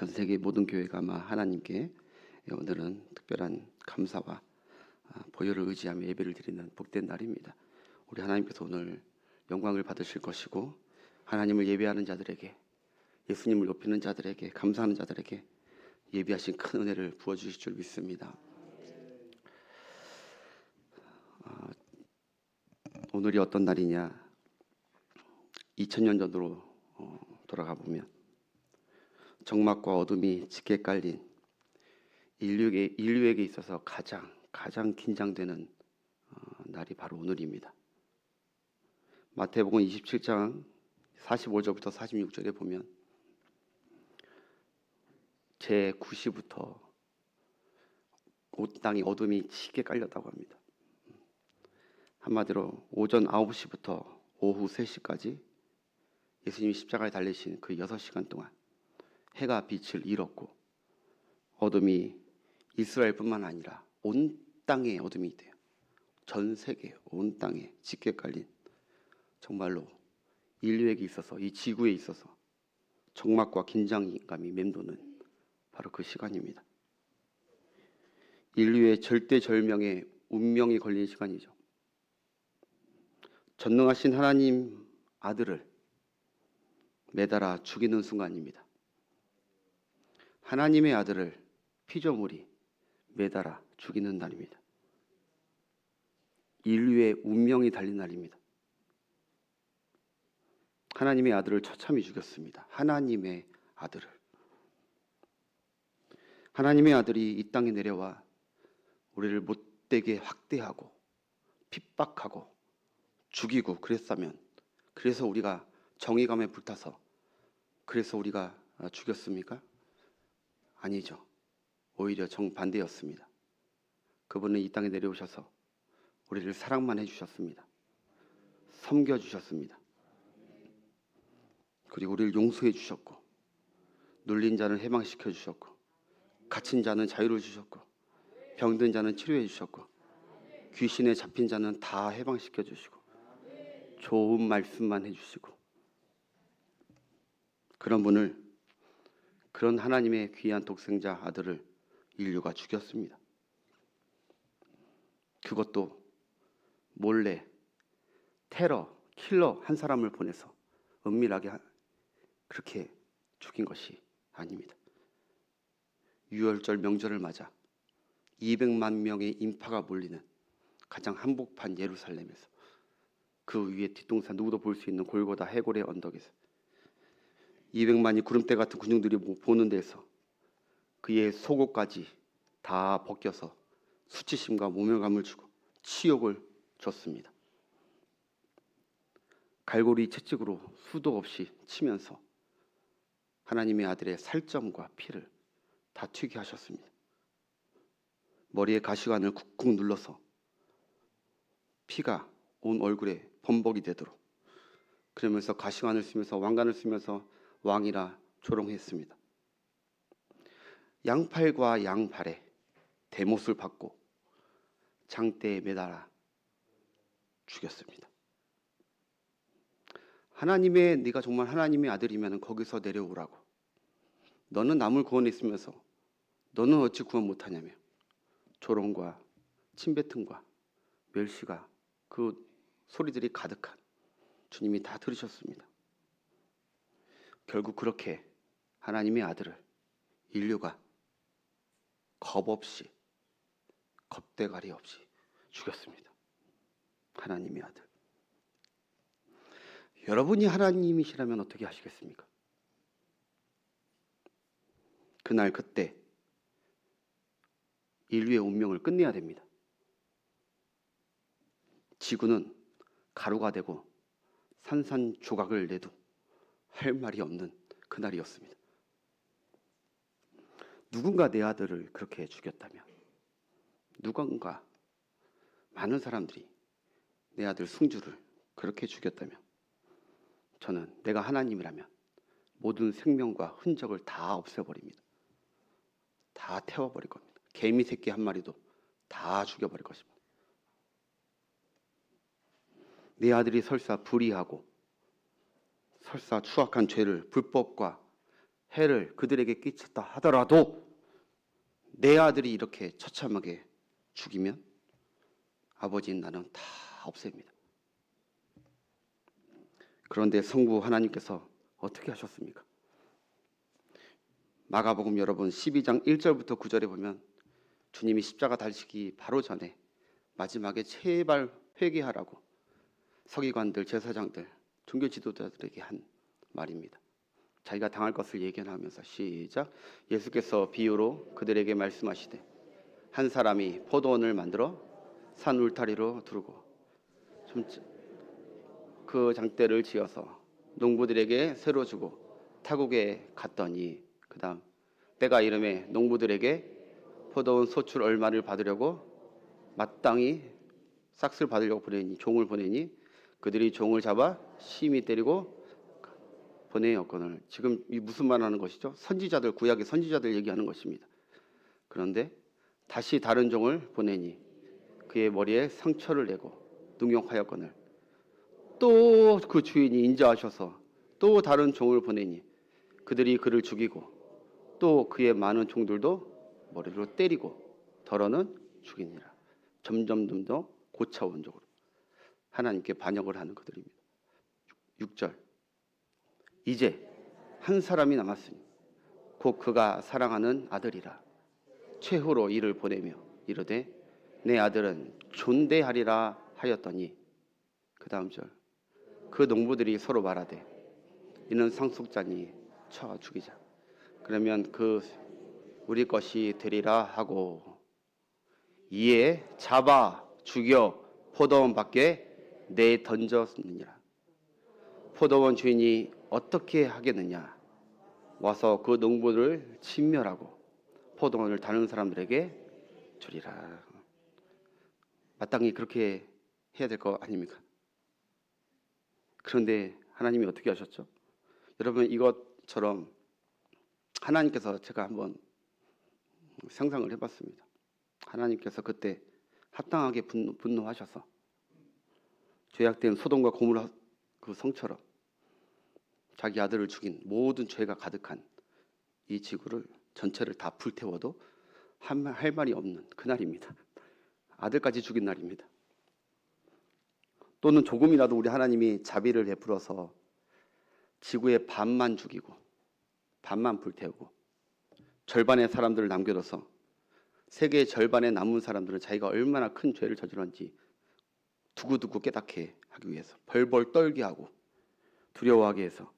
전 세계 모든 교회가 아마 하나님께 오늘은 특별한 감사와 보혈을 의지하며 예배를 드리는 복된 날입니다. 우리 하나님께서 오늘 영광을 받으실 것이고, 하나님을 예배하는 자들에게, 예수님을 높이는 자들에게, 감사하는 자들에게 예비하신 큰 은혜를 부어주실 줄 믿습니다. 오늘이 어떤 날이냐? 2000년 전으로 돌아가 보면 적막과 어둠이 짙게 깔린 인류에게 있어서 가장 긴장되는 날이 바로 오늘입니다. 마태복음 27장 45절부터 46절에 보면 제9시부터 온 땅이 어둠이 짙게 깔렸다고 합니다. 한마디로 오전 9시부터 오후 3시까지 예수님이 십자가에 달리신 그 6시간 동안 해가 빛을 잃었고, 어둠이 이스라엘뿐만 아니라 온 땅에 어둠이 있대요. 전 세계 온 땅에 짙게 깔린, 정말로 인류에게 있어서, 이 지구에 있어서 적막과 긴장감이 맴도는 바로 그 시간입니다. 인류의 절대절명의 운명이 걸린 시간이죠. 전능하신 하나님 아들을 매달아 죽이는 순간입니다. 하나님의 아들을 피조물이 매달아 죽이는 날입니다. 인류의 운명이 달린 날입니다. 하나님의 아들을 처참히 죽였습니다. 하나님의 아들을. 하나님의 아들이 이 땅에 내려와 우리를 못되게 학대하고 핍박하고 죽이고 그랬다면, 그래서 우리가 정의감에 불타서 그래서 우리가 죽였습니까? 아니죠. 오히려 정반대였습니다. 그분은 이 땅에 내려오셔서 우리를 사랑만 해주셨습니다. 섬겨주셨습니다. 그리고 우리를 용서해 주셨고, 눌린 자는 해방시켜 주셨고, 갇힌 자는 자유를 주셨고, 병든 자는 치료해 주셨고, 귀신에 잡힌 자는 다 해방시켜 주시고, 좋은 말씀만 해주시고, 그런 분을, 그런 하나님의 귀한 독생자 아들을 인류가 죽였습니다. 그것도 몰래 테러, 킬러 한 사람을 보내서 은밀하게 그렇게 죽인 것이 아닙니다. 유월절 명절을 맞아 200만 명의 인파가 몰리는 가장 한복판 예루살렘에서, 그 위에 뒷동산 누구도 볼 수 있는 골고다 해골의 언덕에서 200만이 구름대 같은 군중들이 보는 데서 그의 속옷까지 다 벗겨서 수치심과 모멸감을 주고 치욕을 줬습니다. 갈고리 채찍으로 수도 없이 치면서 하나님의 아들의 살점과 피를 다 튀게 하셨습니다. 머리에 가시관을 쿡쿡 눌러서 피가 온 얼굴에 범벅이 되도록, 그러면서 가시관을 쓰면서 왕관을 쓰면서 왕이라 조롱했습니다. 양팔과 양발에 대못을 받고 장대에 매달아 죽였습니다. 네가 정말 하나님의 아들이면 거기서 내려오라고. 너는 남을 구원했으면서 너는 어찌 구원 못하냐며 조롱과 침뱉음과 멸시가, 그 소리들이 가득한 주님이 다 들으셨습니다. 결국 그렇게 하나님의 아들을 인류가 겁 없이, 겁대가리 없이 죽였습니다. 하나님의 아들. 여러분이 하나님이시라면 어떻게 하시겠습니까? 그날 그때 인류의 운명을 끝내야 됩니다. 지구는 가루가 되고 산산조각을 내도 할 말이 없는 그날이었습니다. 누군가 내 아들을 그렇게 죽였다면, 누군가 많은 사람들이 내 아들 승주를 그렇게 죽였다면, 저는 내가 하나님이라면 모든 생명과 흔적을 다 없애버립니다. 다 태워버릴 겁니다. 개미 새끼 한 마리도 다 죽여버릴 것입니다. 내 아들이 설사 불의하고 설사 추악한 죄를 불법과 해를 그들에게 끼쳤다 하더라도 내 아들이 이렇게 처참하게 죽이면 아버지인 나는 다 없앱니다. 그런데 성부 하나님께서 어떻게 하셨습니까? 마가복음 여러분 12장 1절부터 9절에 보면 주님이 십자가 달리시기 바로 전에 마지막에 제발 회개하라고 서기관들, 제사장들, 종교 지도자들에게 한 말입니다. 자기가 당할 것을 예견하면서 시작. 예수께서 비유로 그들에게 말씀하시되 한 사람이 포도원을 만들어 산 울타리로 두르고 그 장대를 지어서 농부들에게 새로 주고 타국에 갔더니 그 다음 때가 이름에 농부들에게 포도원 소출 얼마를 받으려고 마땅히 싹을 받으려고 보내니 종을 보내니 그들이 종을 잡아 심히 때리고 보내었거늘. 지금 이 무슨 말 하는 것이죠? 선지자들, 구약의 선지자들 얘기하는 것입니다. 그런데 다시 다른 종을 보내니 그의 머리에 상처를 내고 능욕하였거늘. 또 그 주인이 인자하셔서 또 다른 종을 보내니 그들이 그를 죽이고 또 그의 많은 종들도 머리로 때리고 더러는 죽이니라. 점점 더 고차원적으로 하나님께 반역을 하는 그들입니다. 6절. 이제 한 사람이 남았으니 곧 그가 사랑하는 아들이라. 최후로 이를 보내며 이르되 내 아들은 존대하리라 하였더니 그 다음 절. 그 농부들이 서로 말하되 이는 상속자니 쳐 죽이자. 그러면 그 우리 것이 되리라 하고 이에 잡아 죽여 포도원 밖에 내 던졌느니라. 포도원 주인이 어떻게 하겠느냐? 와서 그 농부를 진멸하고 포도원을 다른 사람들에게 주리라. 마땅히 그렇게 해야 될 거 아닙니까? 그런데 하나님이 어떻게 하셨죠? 여러분, 이것처럼 하나님께서 제가 한번 상상을 해봤습니다. 하나님께서 그때 합당하게 분노하셔서 죄악된 소돔과 고모라 그 성처럼 자기 아들을 죽인 모든 죄가 가득한 이 지구를 전체를 다 불태워도 할 말이 없는 그날입니다. 아들까지 죽인 날입니다. 또는 조금이라도 우리 하나님이 자비를 베풀어서 지구의 반만 죽이고 반만 불태우고 절반의 사람들을 남겨둬서 세계의 절반에 남은 사람들은 자기가 얼마나 큰 죄를 저질렀는지 두고두고 깨닫게 하기 위해서 벌벌 떨게 하고 두려워하게 해서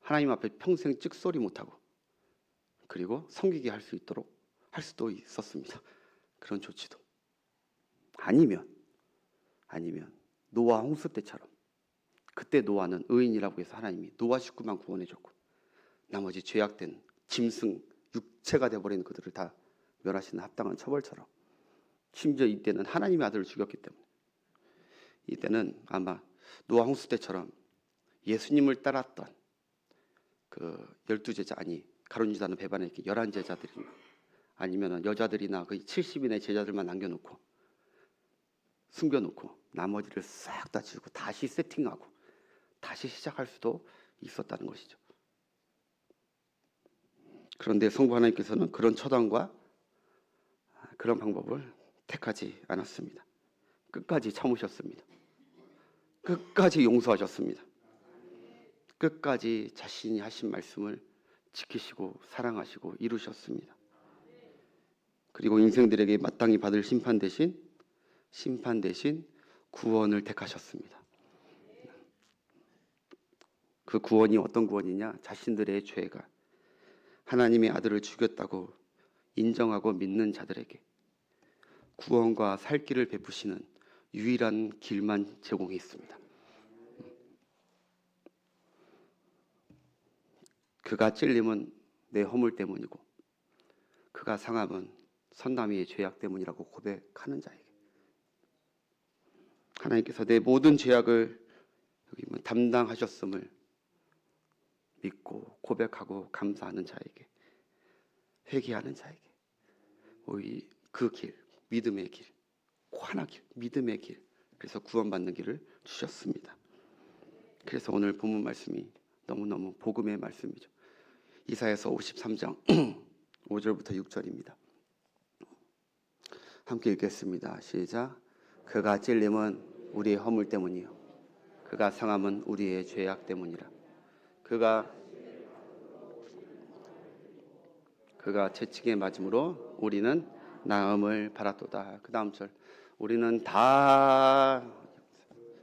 하나님 앞에 평생 찍소리 못하고 그리고 섬기게 할 수 있도록 할 수도 있었습니다. 그런 조치도. 아니면 노아 홍수 때처럼 그때 노아는 의인이라고 해서 하나님이 노아 식구만 구원해줬고 나머지 죄악된 짐승 육체가 되어버린 그들을 다 멸하시는 합당한 처벌처럼 심지어 이때는 하나님의 아들을 죽였기 때문에 이때는 아마 노아 홍수 때처럼 예수님을 따랐던 그 12제자 아니 가룟유다는 배반의 11제자들이 아니면 여자들이나 그 70인의 제자들만 남겨놓고 숨겨놓고 나머지를 싹 다 지우고 다시 세팅하고 다시 시작할 수도 있었다는 것이죠. 그런데 성부 하나님께서는 그런 처단과 그런 방법을 택하지 않았습니다. 끝까지 참으셨습니다. 끝까지 용서하셨습니다. 끝까지 자신이 하신 말씀을 지키시고 사랑하시고 이루셨습니다. 그리고 인생들에게 마땅히 받을 심판 대신 구원을 택하셨습니다. 그 구원이 어떤 구원이냐? 자신들의 죄가 하나님의 아들을 죽였다고 인정하고 믿는 자들에게 구원과 살 길을 베푸시는 유일한 길만 제공해 있습니다. 그가 찔림은 내 허물 때문이고 그가 상함은 선남이의 죄악 때문이라고 고백하는 자에게 하나님께서 내 모든 죄악을 담당하셨음을 믿고 고백하고 감사하는 자에게 회개하는 자에게 그 길, 믿음의 길, 환하길, 믿음의 길, 그래서 구원받는 길을 주셨습니다. 그래서 오늘 본문 말씀이 너무너무 복음의 말씀이죠. 이사야서 53장 5절부터 6절입니다. 함께 읽겠습니다. 시작. 그가 찔림은 우리의 허물 때문이요 그가 상함은 우리의 죄악 때문이라. 그가 채찍에 맞음으로 우리는 나음을 받았도다. 그 다음 절. 우리는 다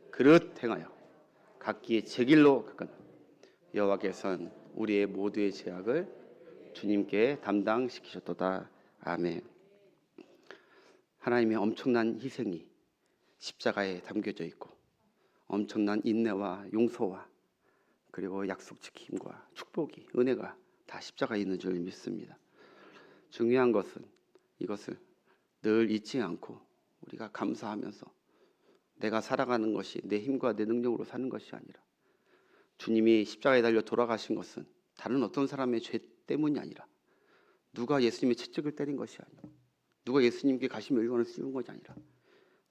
그릇 행하여 각기의 제 길로 가거나 여호와께서는 우리의 모두의 죄악을 주님께 담당시키셨도다. 아멘. 하나님의 엄청난 희생이 십자가에 담겨져 있고 엄청난 인내와 용서와 그리고 약속 지킴과 축복이, 은혜가 다 십자가에 있는 줄 믿습니다. 중요한 것은 이것을 늘 잊지 않고 우리가 감사하면서 내가 살아가는 것이 내 힘과 내 능력으로 사는 것이 아니라 주님이 십자가에 달려 돌아가신 것은 다른 어떤 사람의 죄 때문이 아니라 누가 예수님의 채찍을 때린 것이 아니라 누가 예수님께 가시면류관을 씌운 것이 아니라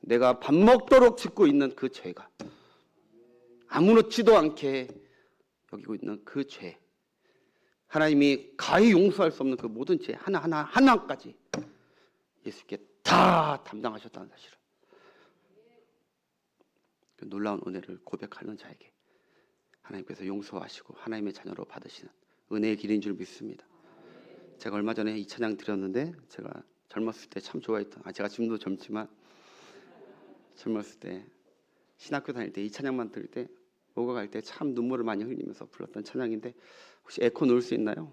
내가 밥 먹도록 짓고 있는 그 죄가 아무렇지도 않게 여기고 있는 그 죄, 하나님이 가히 용서할 수 없는 그 모든 죄 하나까지 예수께 다 담당하셨다는 사실을, 그 놀라운 은혜를 고백하는 자에게 하나님께서 용서하시고 하나님의 자녀로 받으시는 은혜의 길인 줄 믿습니다. 제가 얼마 전에 이 찬양 드렸는데 제가 젊었을 때 참 좋아했던, 제가 지금도 젊지만 젊었을 때 신학교 다닐 때 이 찬양만 들을 때 목욕할 때 참 눈물을 많이 흘리면서 불렀던 찬양인데 혹시 에코 넣을 수 있나요?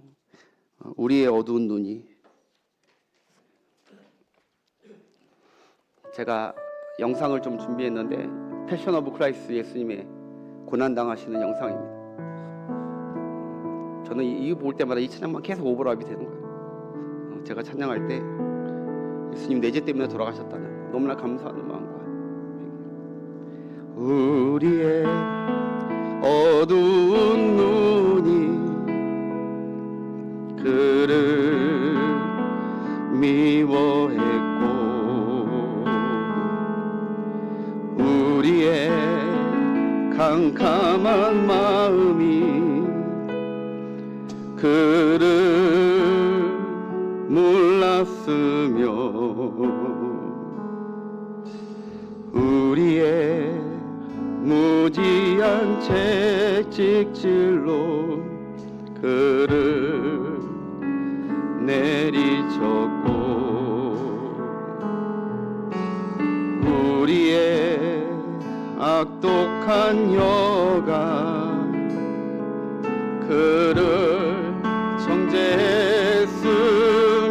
우리의 어두운 눈이. 제가 영상을 좀 준비했는데 패션 오브 크라이스트, 예수님의 고난당하시는 영상입니다. 저는 이거 볼 때마다 이 찬양만 계속 오버랩이 되는 거예요. 제가 찬양할 때 예수님 내 죄 때문에 돌아가셨다는 너무나 감사하는 마음과 우리의 어두운 눈이 그를 미워했고 우리의 캄캄한 마음이 그를 몰랐으며 우리의 무지한 채찍질로 그를 내리쳤고 우리의 악독한 여가 그를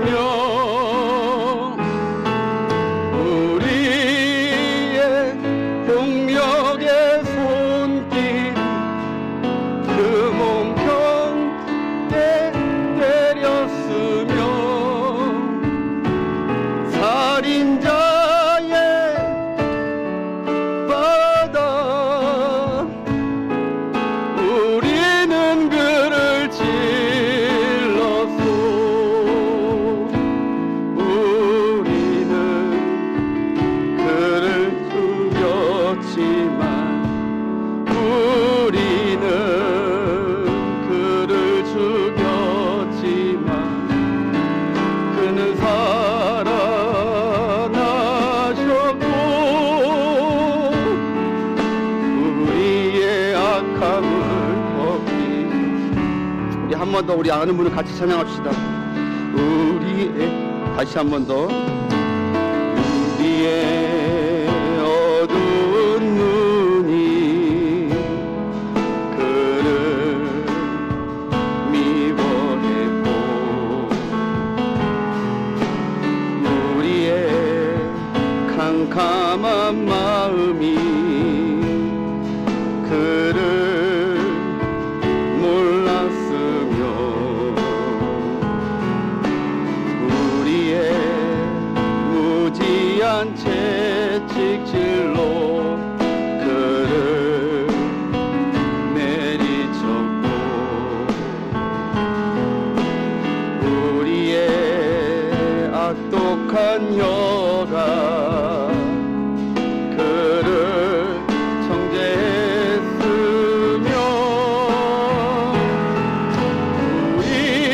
정죄했으며 우리의 병력의 손길 그 몸평에 때렸으며 살인자의 바다 우리는 그를 질렀소 우리는 그를 죽였지만 우리는 그를 죽였지만 그는 살아나셨고 우리의 악함을 벗기셨소. 우리 한 번 더 우리 아는 분을 같이 찬양합시다. 우리의, 다시 한 번 더. 우리의 어두운 눈이 그를 미워했고 우리의 캄캄한 마음이 그를 몰랐으며 우리의 무지한 채찍질로 그를 내리쳤고 우리의 악독한 여가 그를 정죄했으며 우리의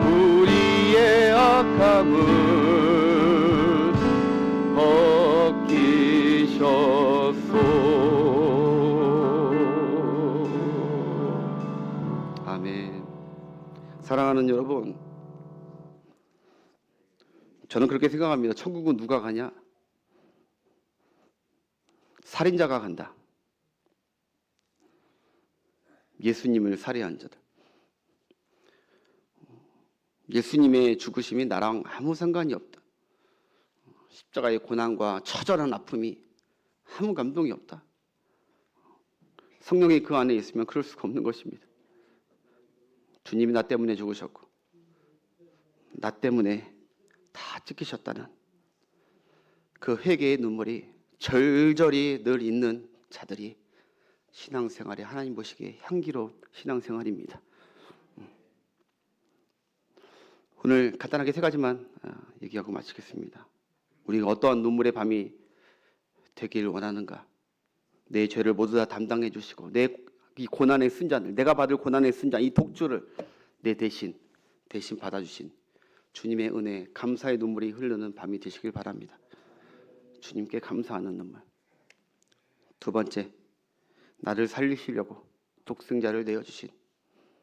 우리의 악함을 벗기셨소. 아멘. 사랑하는 여러분, 저는 그렇게 생각합니다. 천국은 누가 가냐? 살인자가 간다. 예수님을 살해한 자들. 예수님의 죽으심이 나랑 아무 상관이 없다. 십자가의 고난과 처절한 아픔이 아무 감동이 없다. 성령이 그 안에 있으면 그럴 수가 없는 것입니다. 주님이 나 때문에 죽으셨고 나 때문에 다 찢기셨다는 그 회개의 눈물이 절절히 늘 있는 자들이 신앙생활에 하나님 보시기에 향기로운 신앙생활입니다. 오늘 간단하게 3가지만 얘기하고 마치겠습니다. 우리가 어떠한 눈물의 밤이 되길 원하는가? 내 죄를 모두 다 담당해 주시고 내 이 고난의 순잔을, 내가 받을 고난의 순잔, 이 독주를 내 대신 받아주신 주님의 은혜, 감사의 눈물이 흐르는 밤이 되시길 바랍니다. 주님께 감사하는 눈물. 2번째, 나를 살리시려고 독생자를 내어주신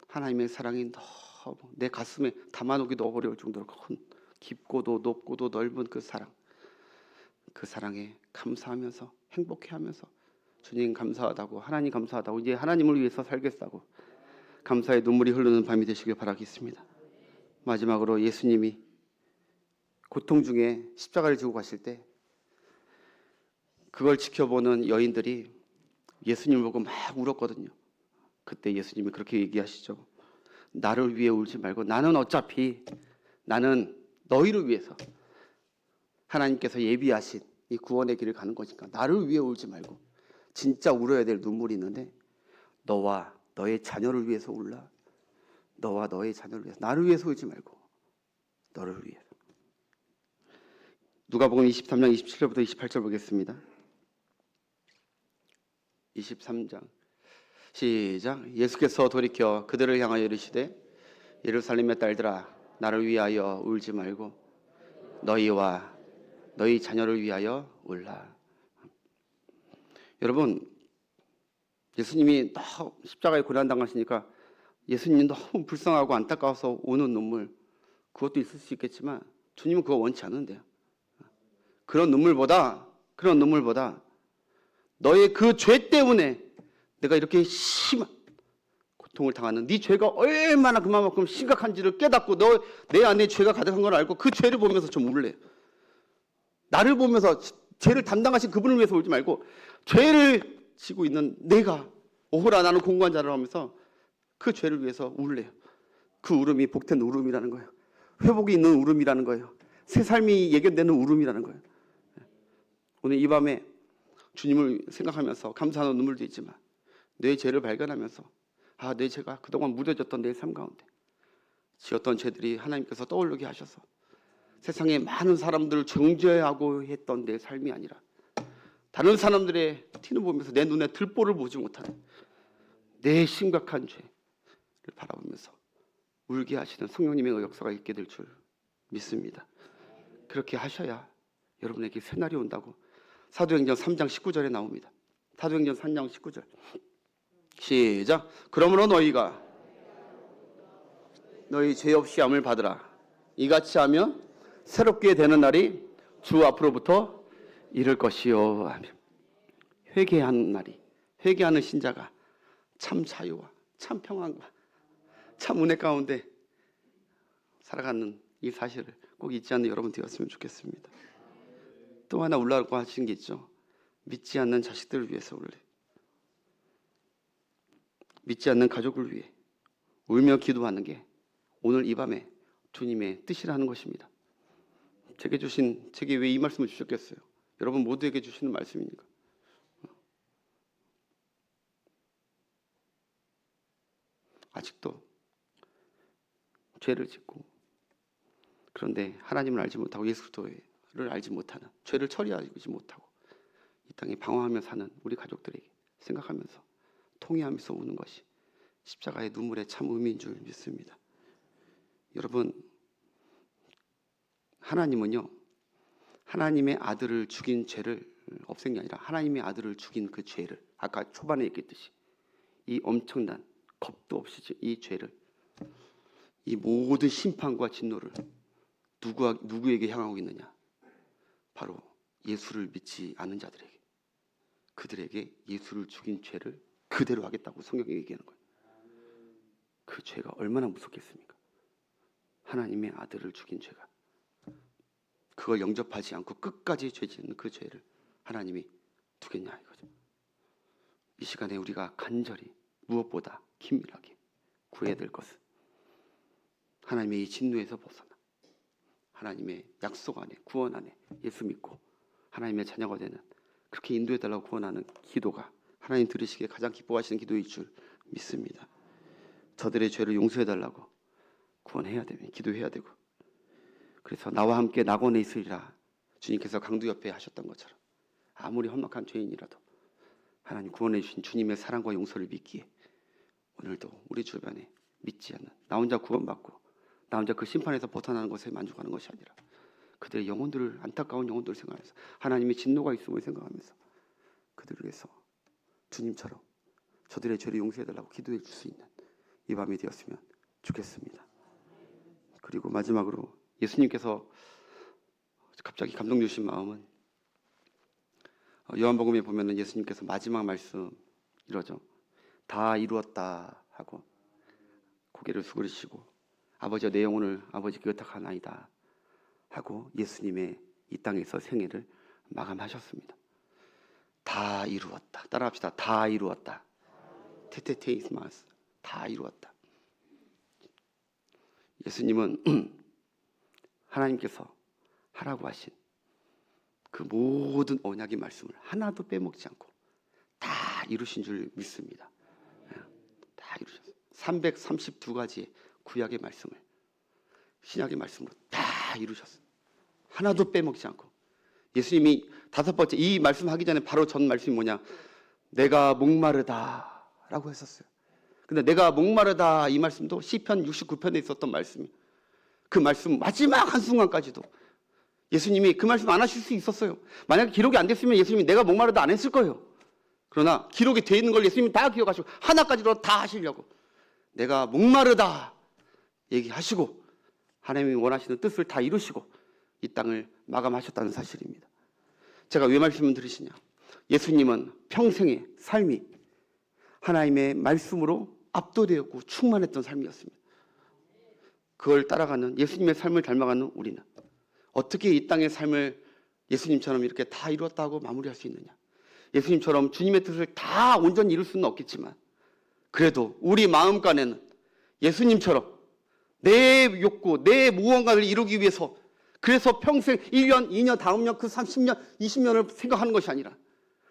하나님의 사랑이 너무 내 가슴에 담아놓기도 어려울 정도로 큰, 깊고도 높고도 넓은 그 사랑에 감사하면서 행복해하면서 주님 감사하다고, 하나님 감사하다고, 이제 하나님을 위해서 살겠다고 감사의 눈물이 흐르는 밤이 되시길 바라겠습니다. 마지막으로 예수님이 고통 중에 십자가를 지고 가실 때 그걸 지켜보는 여인들이 예수님을 보고 막 울었거든요. 그때 예수님이 그렇게 얘기하시죠. 나를 위해 울지 말고 나는 어차피 나는 너희를 위해서 하나님께서 예비하신 이 구원의 길을 가는 거니까 나를 위해 울지 말고 진짜 울어야 될 눈물이 있는데 너와 너의 자녀를 위해서 울라. 너와 너의 자녀를 위해서. 나를 위해서 울지 말고 너를 위해서. 누가복음 23장 27절부터 28절 보겠습니다. 23장 시작. 예수께서 돌이켜 그들을 향하여 이르시되 예루살렘의 딸들아 나를 위하여 울지 말고 너희와 너희 자녀를 위하여 울라. 여러분, 예수님이 십자가에 고난당하시니까 예수님이 너무 불쌍하고 안타까워서 우는 눈물, 그것도 있을 수 있겠지만 주님은 그거 원치 않은데요. 그런 눈물보다 너의 그 죄 때문에 내가 이렇게 심한 고통을 당하는 네 죄가 얼마나 그만큼 심각한지를 깨닫고 내 안에 죄가 가득한 걸 알고 그 죄를 보면서 좀 울래요. 나를 보면서 죄를 담당하신 그분을 위해서 울지 말고 죄를 지고 있는 내가 오호라 나는 공고한 자를 하면서 그 죄를 위해서 울래요. 그 울음이 복된 울음이라는 거예요. 회복이 있는 울음이라는 거예요. 새 삶이 예견되는 울음이라는 거예요. 오늘 이 밤에 주님을 생각하면서 감사하는 눈물도 있지만 내 죄를 발견하면서 내 죄가 그동안 묻어졌던 내 삶 가운데 지었던 죄들이 하나님께서 떠오르게 하셔서 세상에 많은 사람들을 정죄하고 했던 내 삶이 아니라 다른 사람들의 티는 보면서 내 눈에 들보를 보지 못하는 내 심각한 죄를 바라보면서 울게 하시는 성령님의 역사가 있게 될 줄 믿습니다. 그렇게 하셔야 여러분에게 새날이 온다고 사도행전 3장 19절에 나옵니다. 사도행전 3장 19절 시작. 그러므로 너희가 너희 죄 없이 함을 받으라. 이같이 하면 새롭게 되는 날이 주 앞으로부터 이를 것이요. 하며 회개하는 날이, 회개하는 신자가 참 자유와 참 평안과 참 은혜 가운데 살아가는 이 사실을 꼭 잊지 않는 여러분 되었으면 좋겠습니다. 또 하나 울라고 하신 게 있죠. 믿지 않는 자식들을 위해서 울래. 믿지 않는 가족을 위해 울며 기도하는 게 오늘 이 밤에 주님의 뜻이라는 것입니다. 제게 왜 이 말씀을 주셨겠어요? 여러분 모두에게 주시는 말씀이니까. 아직도 죄를 짓고 그런데 하나님을 알지 못하고 예수 그리스도를 알지 못하는, 죄를 처리하지 못하고 이 땅에 방황하며 사는 우리 가족들에게 생각하면서 통회하면서 우는 것이 십자가의 눈물의 참 의미인 줄 믿습니다. 여러분, 하나님은요, 하나님의 아들을 죽인 죄를 없앤 게 아니라 하나님의 아들을 죽인 그 죄를, 아까 초반에 얘기했듯이 이 엄청난 겁도 없이 이 죄를, 이 모든 심판과 진노를 누구에게 향하고 있느냐? 바로 예수를 믿지 않는 자들에게, 그들에게 예수를 죽인 죄를 그대로 하겠다고 성경이 얘기하는 거예요. 그 죄가 얼마나 무섭겠습니까? 하나님의 아들을 죽인 죄가, 그걸 영접하지 않고 끝까지 죄 짓는 그 죄를 하나님이 두겠냐 이거죠. 이 시간에 우리가 간절히 무엇보다 긴밀하게 구해야 될 것은 하나님의 이 진노에서 벗어나 하나님의 약속 안에, 구원 안에 예수 믿고 하나님의 자녀가 되는, 그렇게 인도해달라고 구원하는 기도가 하나님 들으시기에 가장 기뻐하시는 기도일 줄 믿습니다. 저들의 죄를 용서해달라고 구원해야 되면 기도해야 되고, 그래서 나와 함께 낙원에 있으리라 주님께서 강도 옆에 하셨던 것처럼 아무리 험악한 죄인이라도 하나님 구원해 주신 주님의 사랑과 용서를 믿기에 오늘도 우리 주변에 믿지 않는, 나 혼자 구원받고 나 혼자 그 심판에서 벗어나는 것에 만족하는 것이 아니라 그들의 영혼들을, 안타까운 영혼들을 생각하면서 하나님의 진노가 있음을 생각하면서 그들을 위해서 주님처럼 저들의 죄를 용서해달라고 기도해 줄 수 있는 이 밤이 되었으면 좋겠습니다. 그리고 마지막으로 예수님께서 갑자기 감동 주신 마음은, 요한복음에 보면은 예수님께서 마지막 말씀 이러죠. 다 이루었다 하고 고개를 숙이시고 아버지여 내 영혼을 아버지께 의탁하나이다 하고 예수님의 이 땅에서 생애를 마감하셨습니다. 다 이루었다. 따라합시다. 다 이루었다. 테테테이스마스. 다 이루었다. 예수님은 하나님께서 하라고 하신 그 모든 언약의 말씀을 하나도 빼먹지 않고 다 이루신 줄 믿습니다. 다 이루셨어요. 332가지의 구약의 말씀을 신약의 말씀으로 다 이루셨어요. 하나도 빼먹지 않고. 예수님이 5번째 이 말씀하기 전에 바로 전 말씀이 뭐냐? 내가 목마르다 라고 했었어요. 근데 내가 목마르다 이 말씀도 시편 69편에 있었던 말씀이에요. 그 말씀 마지막 한순간까지도 예수님이 그 말씀 안 하실 수 있었어요. 만약에 기록이 안 됐으면 예수님이 내가 목마르다 안 했을 거예요. 그러나 기록이 돼 있는 걸 예수님이 다 기억하시고 하나까지도 다 하시려고 내가 목마르다 얘기하시고 하나님이 원하시는 뜻을 다 이루시고 이 땅을 마감하셨다는 사실입니다. 제가 왜 말씀을 드리시냐? 예수님은 평생의 삶이 하나님의 말씀으로 압도되었고 충만했던 삶이었습니다. 그걸 따라가는 예수님의 삶을 닮아가는 우리는 어떻게 이 땅의 삶을 예수님처럼 이렇게 다 이루었다고 마무리할 수 있느냐? 예수님처럼 주님의 뜻을 다 온전히 이룰 수는 없겠지만 그래도 우리 마음간에는 예수님처럼 내 욕구, 내 무언가를 이루기 위해서, 그래서 평생 1년, 2년, 다음 년, 그 30년, 20년을 생각하는 것이 아니라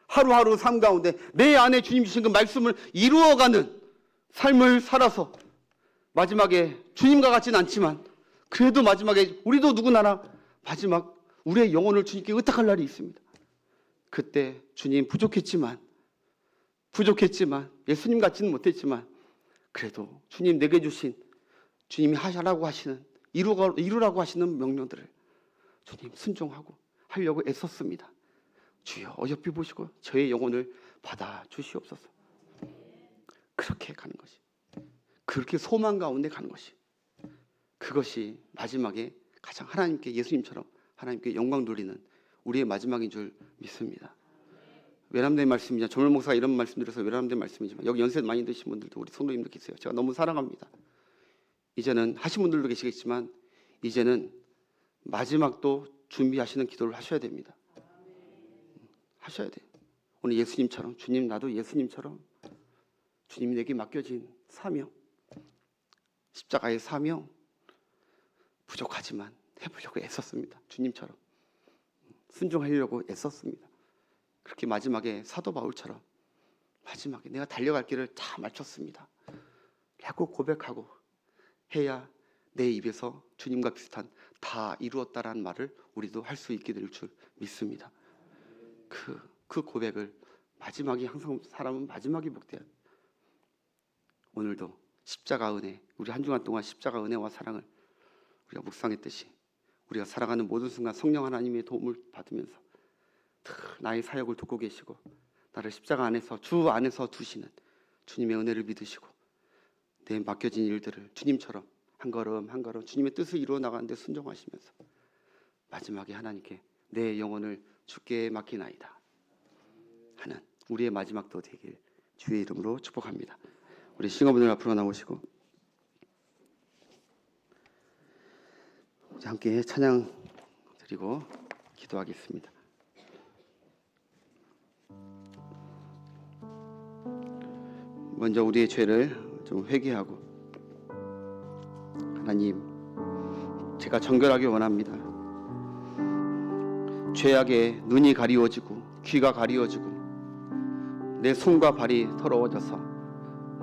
하루하루 삶 가운데 내 안에 주님 주신 그 말씀을 이루어가는 삶을 살아서 마지막에 주님과 같지는 않지만 그래도 마지막에 우리도 누구나나 마지막 우리의 영혼을 주님께 의탁할 날이 있습니다. 그때 주님 부족했지만 예수님 같지는 못했지만 그래도 주님 내게 주신, 주님이 하라고 하시는, 이루라고 하시는 명령들을 주님 순종하고 하려고 애썼습니다. 주여 어여삐 보시고 저의 영혼을 받아 주시옵소서. 그렇게 가는 것이, 그렇게 소망 가운데 가는 것이, 그것이 마지막에 가장 하나님께, 예수님처럼 하나님께 영광 돌리는 우리의 마지막인 줄 믿습니다. 외람된 말씀이냐, 조물 목사가 이런 말씀 드려서 외람된 말씀이지만 여기 연세 많이 드신 분들도 우리 성도님들 계세요. 제가 너무 사랑합니다. 이제는 하신 분들도 계시겠지만 이제는 마지막도 준비하시는 기도를 하셔야 됩니다. 하셔야 돼요. 오늘 예수님처럼, 주님 나도 예수님처럼 주님이 내게 맡겨진 사명, 십자가의 사명 부족하지만 해보려고 애썼습니다. 주님처럼 순종하려고 애썼습니다. 그렇게 마지막에 사도 바울처럼 마지막에 내가 달려갈 길을 다 마쳤습니다 라고 고백하고 해야 내 입에서 주님과 비슷한 다 이루었다라는 말을 우리도 할 수 있게 될 줄 믿습니다. 그 고백을 마지막에, 항상 사람은 마지막이 복돼요. 오늘도 십자가 은혜, 우리 한 주간 동안 십자가 은혜와 사랑을 우리가 묵상했듯이 우리가 살아가는 모든 순간 성령 하나님의 도움을 받으면서 나의 사역을 돕고 계시고 나를 십자가 안에서 주 안에서 두시는 주님의 은혜를 믿으시고 내 맡겨진 일들을 주님처럼 한 걸음 한 걸음 주님의 뜻을 이루어 나가는데 순종하시면서 마지막에 하나님께 내 영혼을 주께 맡기나이다 하는 우리의 마지막도 되길 주의 이름으로 축복합니다. 우리 싱어분들 앞으로 나오시고 함께 찬양 드리고 기도하겠습니다. 먼저 우리의 죄를 좀 회개하고, 하나님, 제가 정결하기 원합니다. 죄악에 눈이 가리워지고 귀가 가리워지고 내 손과 발이 더러워져서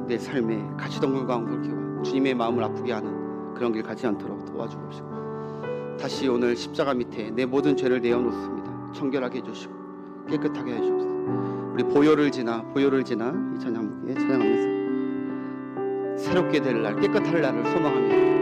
내 삶에 가시덤불과 엉겅퀴와 주님의 마음을 아프게 하는 그런 길 가지 않도록 도와주옵시고, 다시 오늘 십자가 밑에 내 모든 죄를 내어놓습니다. 정결하게 해주시고 깨끗하게 해주옵소서. 우리 보혈을 지나 이 찬양에 찬양하면서 새롭게 될 날, 깨끗할 날을 소망하며